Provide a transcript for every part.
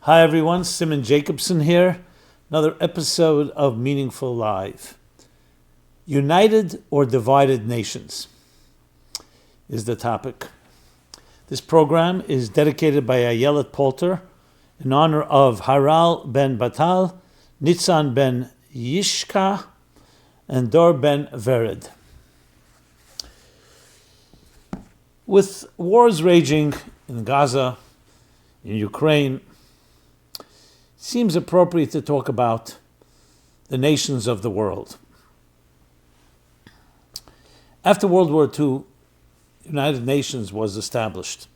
Hi everyone, Simon Jacobson here. Another episode of Meaningful Live. United or divided nations is the topic. This program is dedicated by Ayelet Polter in honor of Haral ben Batal, Nitzan ben Yishka, and Dor ben Vered. With wars raging in Gaza, in Ukraine, it seems appropriate to talk about the nations of the world. After World War II, the United Nations was established.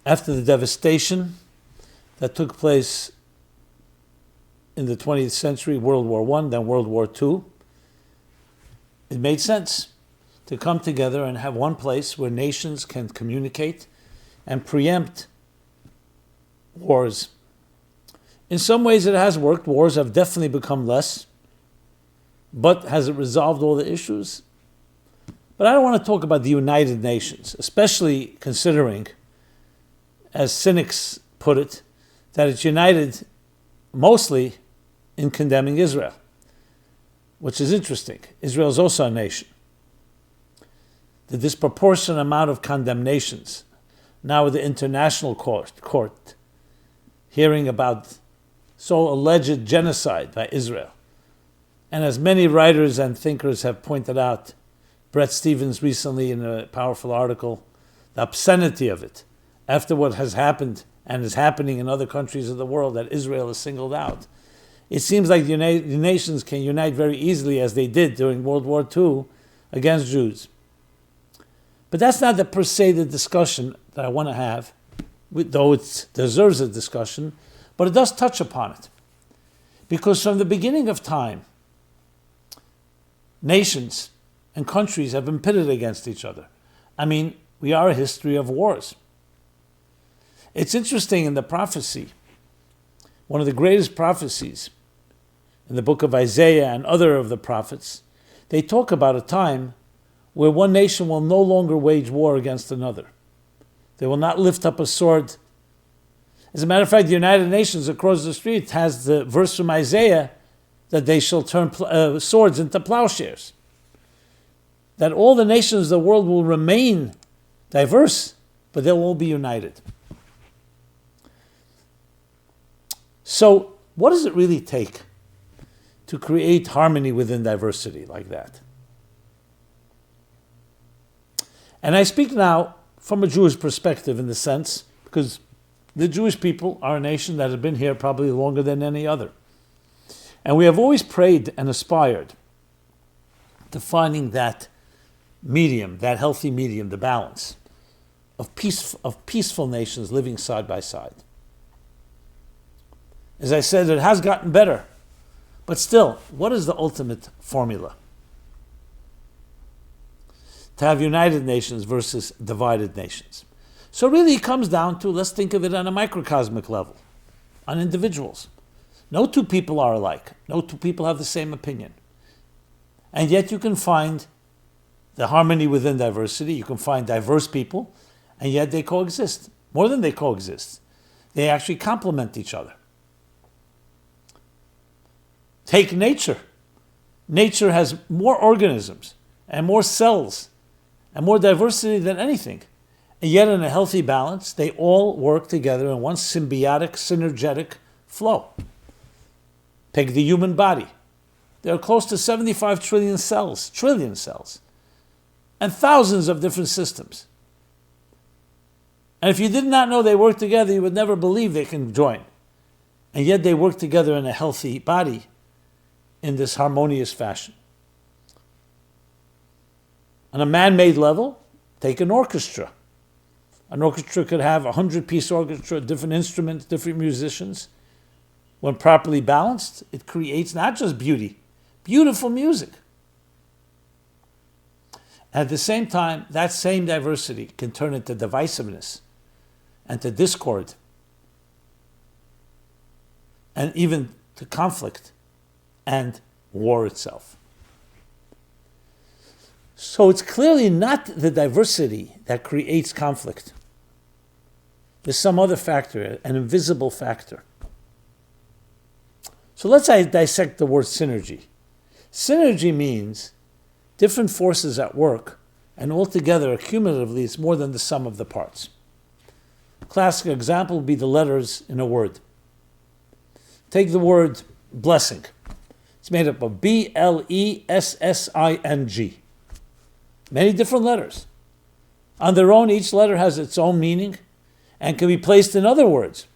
After the devastation that took place in the 20th century, World War I, then World War II, it made sense to come together and have one place where nations can communicate and preempt wars. In some ways it has worked. Wars have definitely become less. But has it resolved all the issues? But I don't want to talk about the United Nations, especially considering, as cynics put it, that it's united mostly in condemning Israel, which is interesting. Israel is also a nation. The disproportionate amount of condemnations, now with the International Court hearing about so alleged genocide by Israel. And as many writers and thinkers have pointed out, Bret Stephens recently in a powerful article, the obscenity of it, after what has happened and is happening in other countries of the world that Israel is singled out. It seems like the nations can unite very easily, as they did during World War II, against Jews. But that's not the per se the discussion that I want to have, though it deserves a discussion, but it does touch upon it. Because from the beginning of time, nations and countries have been pitted against each other. I mean, we are a history of wars. It's interesting in the prophecy, one of the greatest prophecies in the book of Isaiah and other of the prophets, they talk about a time where one nation will no longer wage war against another. They will not lift up a sword. As a matter of fact, the United Nations across the street has the verse from Isaiah that they shall turn swords into plowshares. That all the nations of the world will remain diverse, but they'll all be united. So, what does it really take to create harmony within diversity like that? And I speak now from a Jewish perspective in the sense, because the Jewish people are a nation that has been here probably longer than any other. And we have always prayed and aspired to finding that medium, that healthy medium, the balance of peaceful nations living side by side. As I said, it has gotten better. But still, what is the ultimate formula? To have united nations versus divided nations. So really it comes down to, let's think of it on a microcosmic level, on individuals. No two people are alike. No two people have the same opinion. And yet you can find the harmony within diversity. You can find diverse people, and yet they coexist. More than they coexist. They actually complement each other. Take nature. Nature has more organisms and more cells and more diversity than anything. And yet in a healthy balance, they all work together in one symbiotic, synergetic flow. Take the human body. There are close to 75 trillion cells, and thousands of different systems. And if you did not know they work together, you would never believe they can join. And yet they work together in a healthy body in this harmonious fashion. On a man-made level, take an orchestra. An orchestra could have a 100-piece orchestra, different instruments, different musicians. When properly balanced, it creates not just beauty, beautiful music. At the same time, that same diversity can turn into divisiveness and to discord and even to conflict and war itself. So it's clearly not the diversity that creates conflict. There's some other factor, an invisible factor. So let's dissect the word synergy. Synergy means different forces at work, and altogether, cumulatively, it's more than the sum of the parts. Classic example would be the letters in a word. Take the word blessing. It's made up of B-L-E-S-S-I-N-G. Many different letters. On their own, each letter has its own meaning and can be placed in other words.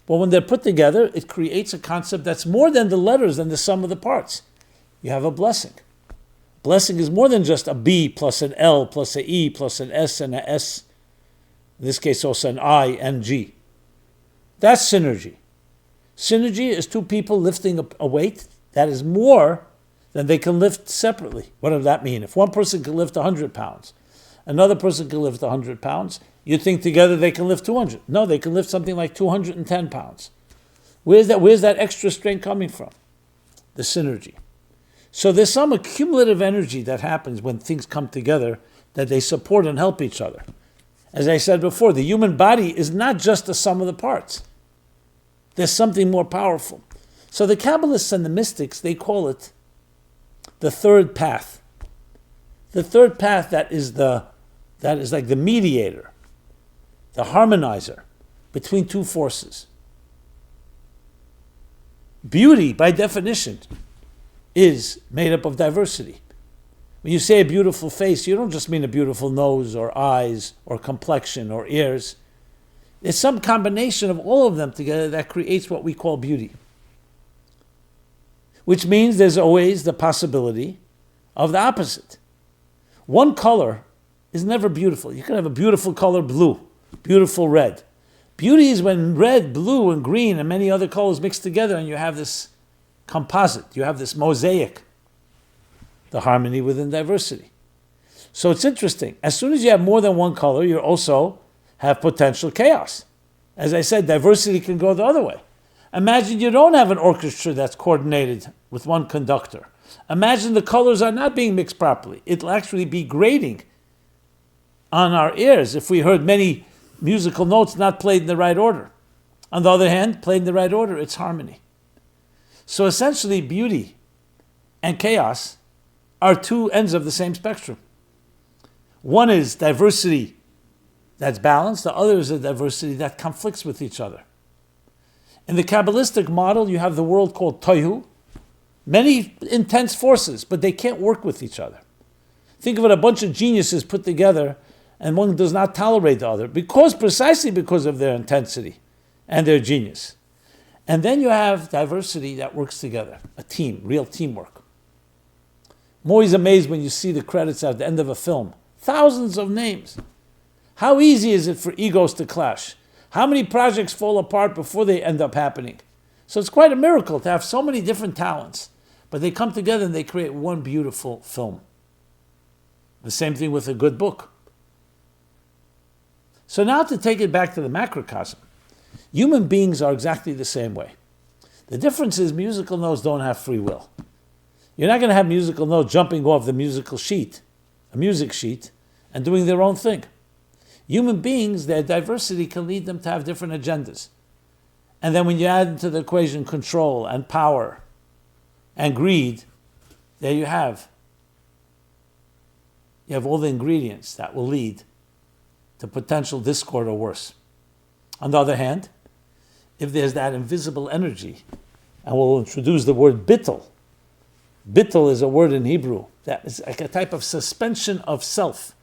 But when they're put together, it creates a concept that's more than the letters and the sum of the parts. You have a blessing. Blessing is more than just a B plus an L plus an E plus an S and an S. In this case, also an I and G. That's synergy. Synergy is two people lifting a weight that is more than they can lift separately. What does that mean? If one person can lift 100 pounds, another person can lift 100 pounds, you think together they can lift 200. No, they can lift something like 210 pounds. Where's that extra strength coming from? The synergy. So there's some accumulative energy that happens when things come together that they support and help each other. As I said before, the human body is not just the sum of the parts. There's something more powerful. So the Kabbalists and the mystics, they call it the third path. The third path that is like the mediator, the harmonizer between two forces. Beauty, by definition, is made up of diversity. When you say a beautiful face, you don't just mean a beautiful nose or eyes or complexion or ears. It's some combination of all of them together that creates what we call beauty. Which means there's always the possibility of the opposite. One color is never beautiful. You can have a beautiful color blue, beautiful red. Beauty is when red, blue, and green and many other colors mix together and you have this composite, you have this mosaic, the harmony within diversity. So it's interesting. As soon as you have more than one color, you also have potential chaos. As I said, diversity can go the other way. Imagine you don't have an orchestra that's coordinated with one conductor. Imagine the colors are not being mixed properly. It'll actually be grating on our ears if we heard many musical notes not played in the right order. On the other hand, played in the right order, it's harmony. So essentially, beauty and chaos are two ends of the same spectrum. One is diversity that's balanced, the other is a diversity that conflicts with each other. In the Kabbalistic model, you have the world called Tohu, many intense forces, but they can't work with each other. Think of it, a bunch of geniuses put together, and one does not tolerate the other, precisely because of their intensity and their genius. And then you have diversity that works together, a team, real teamwork. I'm always amazed when you see the credits at the end of a film. Thousands of names. How easy is it for egos to clash? How many projects fall apart before they end up happening? So it's quite a miracle to have so many different talents, but they come together and they create one beautiful film. The same thing with a good book. So now to take it back to the macrocosm, human beings are exactly the same way. The difference is musical notes don't have free will. You're not going to have musical notes jumping off the musical sheet, a music sheet, and doing their own thing. Human beings, their diversity can lead them to have different agendas. And then when you add into the equation control and power and greed, there you have. You have all the ingredients that will lead to potential discord or worse. On the other hand, if there's that invisible energy, and we'll introduce the word bittul. Bittul is a word in Hebrew that is like a type of suspension of self,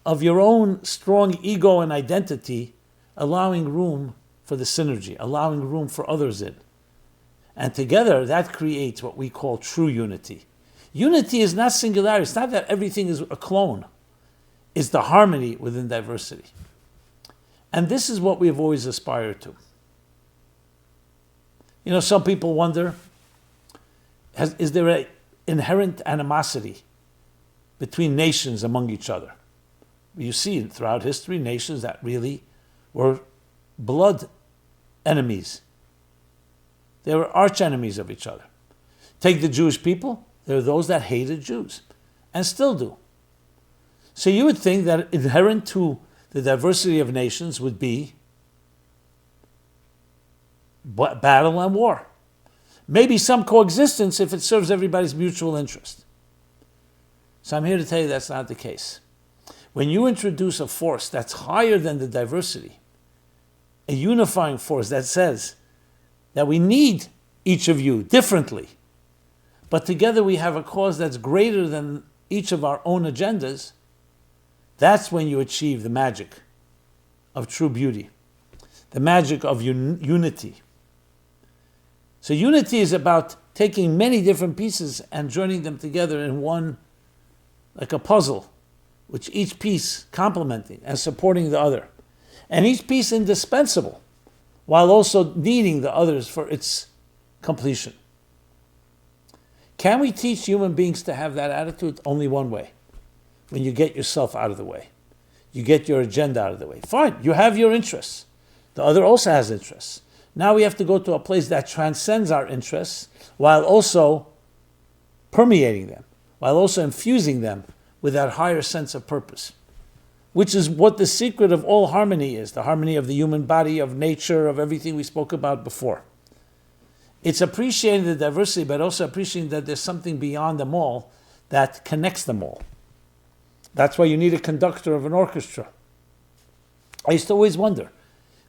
of your own strong ego and identity, allowing room for the synergy, allowing room for others in. And together, that creates what we call true unity. Unity is not singularity. It's not that everything is a clone. It's the harmony within diversity. And this is what we have always aspired to. You know, some people wonder, is there an inherent animosity between nations among each other? You see throughout history nations that really were blood enemies. They were arch enemies of each other. Take the Jewish people, there are those that hated Jews and still do. So you would think that inherent to the diversity of nations would be battle and war. Maybe some coexistence if it serves everybody's mutual interest. So I'm here to tell you that's not the case. When you introduce a force that's higher than the diversity, a unifying force that says that we need each of you differently, but together we have a cause that's greater than each of our own agendas, that's when you achieve the magic of true beauty, the magic of unity. So unity is about taking many different pieces and joining them together in one, like a puzzle, which each piece complementing and supporting the other. And each piece indispensable, while also needing the others for its completion. Can we teach human beings to have that attitude? Only one way. When you get yourself out of the way. You get your agenda out of the way. Fine, you have your interests. The other also has interests. Now we have to go to a place that transcends our interests while also permeating them, while also infusing them with that higher sense of purpose, which is what the secret of all harmony is, the harmony of the human body, of nature, of everything we spoke about before. It's appreciating the diversity, but also appreciating that there's something beyond them all that connects them all. That's why you need a conductor of an orchestra. I used to always wonder,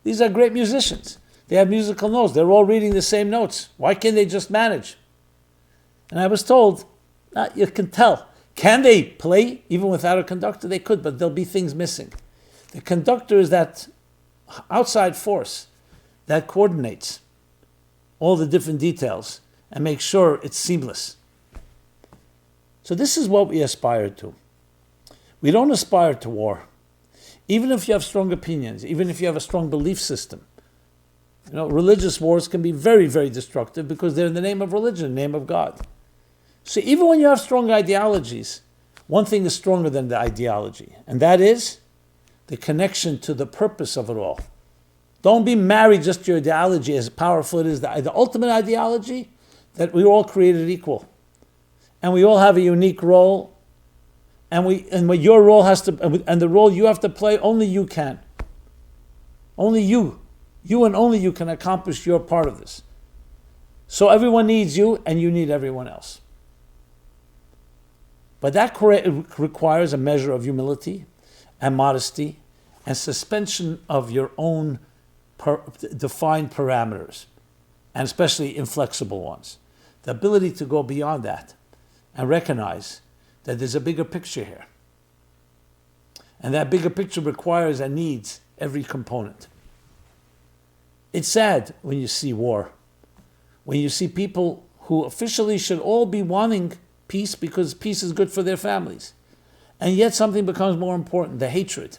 these are great musicians. They have musical notes. They're all reading the same notes. Why can't they just manage? And I was told, you can tell. Can they play even without a conductor? They could, but there'll be things missing. The conductor is that outside force that coordinates all the different details and makes sure it's seamless. So this is what we aspire to. We don't aspire to war. Even if you have strong opinions, even if you have a strong belief system, religious wars can be very, very destructive because they're in the name of religion, in the name of God. So even when you have strong ideologies, one thing is stronger than the ideology, and that is the connection to the purpose of it all. Don't be married just to your ideology, as powerful it is. The ultimate ideology, that we're all created equal. And we all have a unique role, and what your role has to, and the role you have to play, only you can. Only you and only you can accomplish your part of this. So everyone needs you, and you need everyone else. But that requires a measure of humility and modesty and suspension of your own defined parameters, and especially inflexible ones. The ability to go beyond that and recognize that there's a bigger picture here. And that bigger picture requires and needs every component. It's sad when you see war, when you see people who officially should all be wanting peace because peace is good for their families. And yet something becomes more important, the hatred,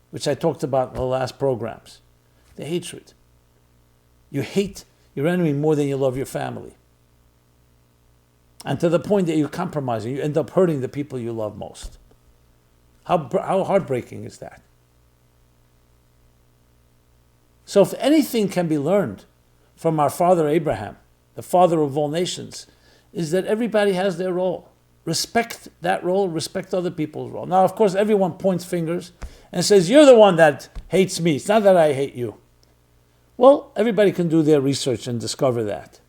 which I talked about in the last programs. The hatred. You hate your enemy more than you love your family. And to the point that you compromise, you end up hurting the people you love most. How heartbreaking is that? So if anything can be learned from our father Abraham, the father of all nations, is that everybody has their role. Respect that role, respect other people's role. Now, of course, everyone points fingers and says, you're the one that hates me. It's not that I hate you. Well, everybody can do their research and discover that.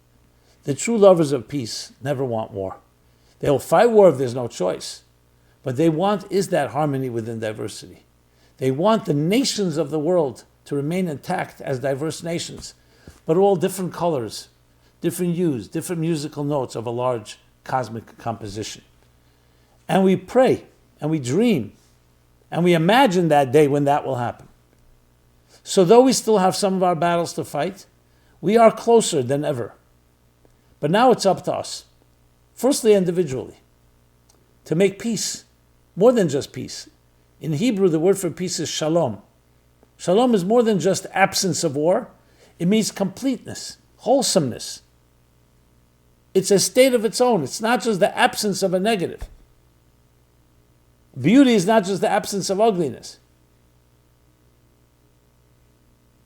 The true lovers of peace never want war. They will fight war if there's no choice. What they want is that harmony within diversity. They want the nations of the world to remain intact as diverse nations, but all different colors, different hues, different musical notes of a large cosmic composition. And we pray, and we dream, and we imagine that day when that will happen. So though we still have some of our battles to fight, we are closer than ever. But now it's up to us, firstly individually, to make peace, more than just peace. In Hebrew, the word for peace is shalom. Shalom is more than just absence of war. It means completeness, wholesomeness. It's a state of its own. It's not just the absence of a negative. Beauty is not just the absence of ugliness.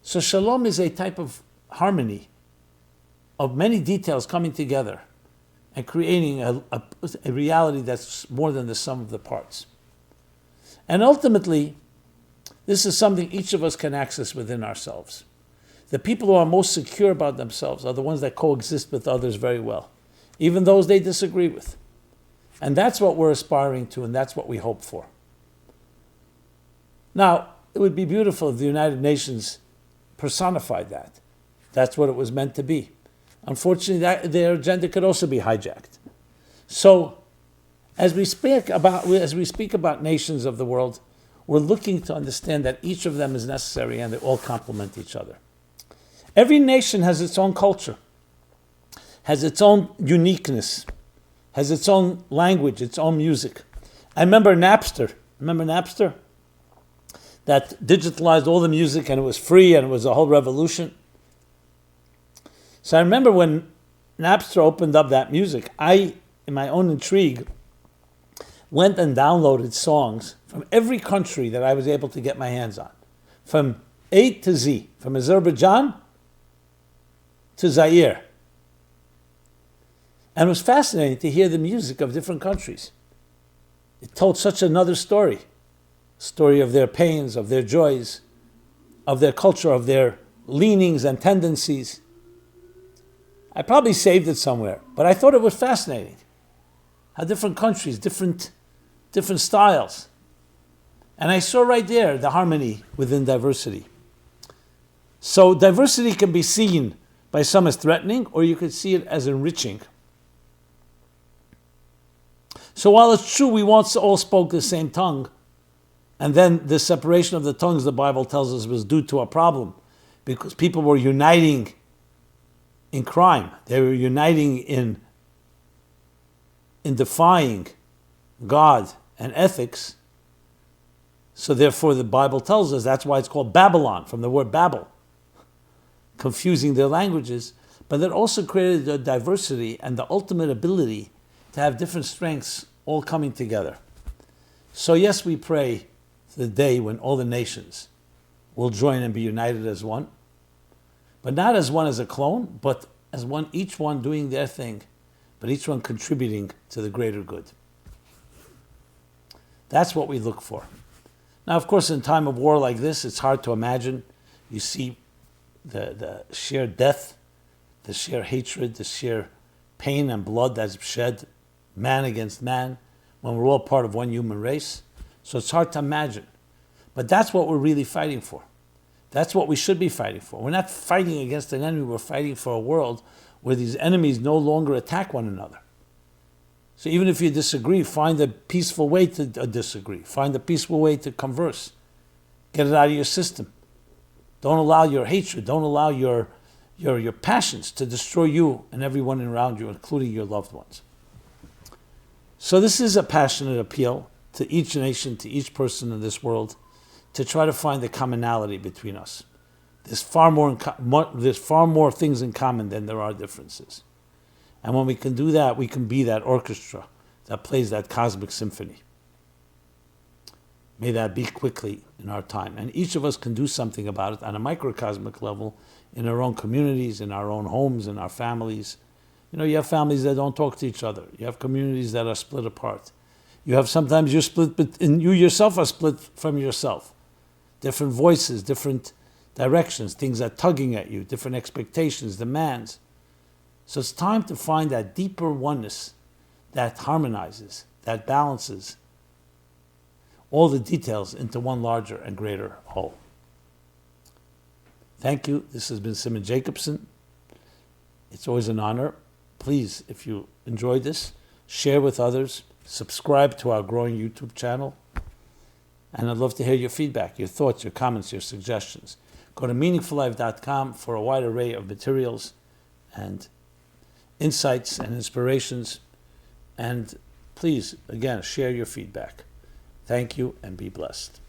So shalom is a type of harmony of many details coming together and creating a reality that's more than the sum of the parts. And ultimately, this is something each of us can access within ourselves. The people who are most secure about themselves are the ones that coexist with others very well, even those they disagree with. And that's what we're aspiring to, and that's what we hope for. Now, it would be beautiful if the United Nations personified that. That's what it was meant to be. Unfortunately, their agenda could also be hijacked. So, as we speak about nations of the world, we're looking to understand that each of them is necessary and they all complement each other. Every nation has its own culture, has its own uniqueness, has its own language, its own music. I remember Napster. Remember Napster? That digitalized all the music and it was free and it was a whole revolution. So I remember when Napster opened up that music, I, in my own intrigue, went and downloaded songs from every country that I was able to get my hands on. From A to Z, from Azerbaijan to Zaire. And it was fascinating to hear the music of different countries. It told such another story. Story of their pains, of their joys, of their culture, of their leanings and tendencies. I probably saved it somewhere, but I thought it was fascinating. How different countries, different styles. And I saw right there the harmony within diversity. So diversity can be seen by some as threatening, or you could see it as enriching. So while it's true we once all spoke the same tongue, and then the separation of the tongues, the Bible tells us, was due to a problem, because people were uniting in crime. They were uniting in defying God and ethics. So therefore the Bible tells us that's why it's called Babylon, from the word Babel, confusing their languages. But it also created a diversity and the ultimate ability to have different strengths all coming together. So yes, we pray for the day when all the nations will join and be united as one, but not as one as a clone, but as one, each one doing their thing, but each one contributing to the greater good. That's what we look for. Now, of course, in time of war like this, it's hard to imagine. You see the sheer death, the sheer hatred, the sheer pain and blood that's shed, man against man, when we're all part of one human race. So it's hard to imagine. But that's what we're really fighting for. That's what we should be fighting for. We're not fighting against an enemy, we're fighting for a world where these enemies no longer attack one another. So even if you disagree, find a peaceful way to disagree. Find a peaceful way to converse. Get it out of your system. Don't allow your hatred, don't allow your passions to destroy you and everyone around you, including your loved ones. So this is a passionate appeal to each nation, to each person in this world, to try to find the commonality between us. There's far more things in common than there are differences. And when we can do that, we can be that orchestra that plays that cosmic symphony. May that be quickly in our time. And each of us can do something about it on a microcosmic level, in our own communities, in our own homes, in our families. You know, you have families that don't talk to each other. You have communities that are split apart. You have sometimes you're split, and you yourself are split from yourself. Different voices, different directions, things are tugging at you, different expectations, demands. So it's time to find that deeper oneness that harmonizes, that balances all the details into one larger and greater whole. Thank you. This has been Simon Jacobson. It's always an honor. Please, if you enjoyed this, share with others, subscribe to our growing YouTube channel, and I'd love to hear your feedback, your thoughts, your comments, your suggestions. Go to meaningfullife.com for a wide array of materials and insights and inspirations. And please, again, share your feedback. Thank you and be blessed.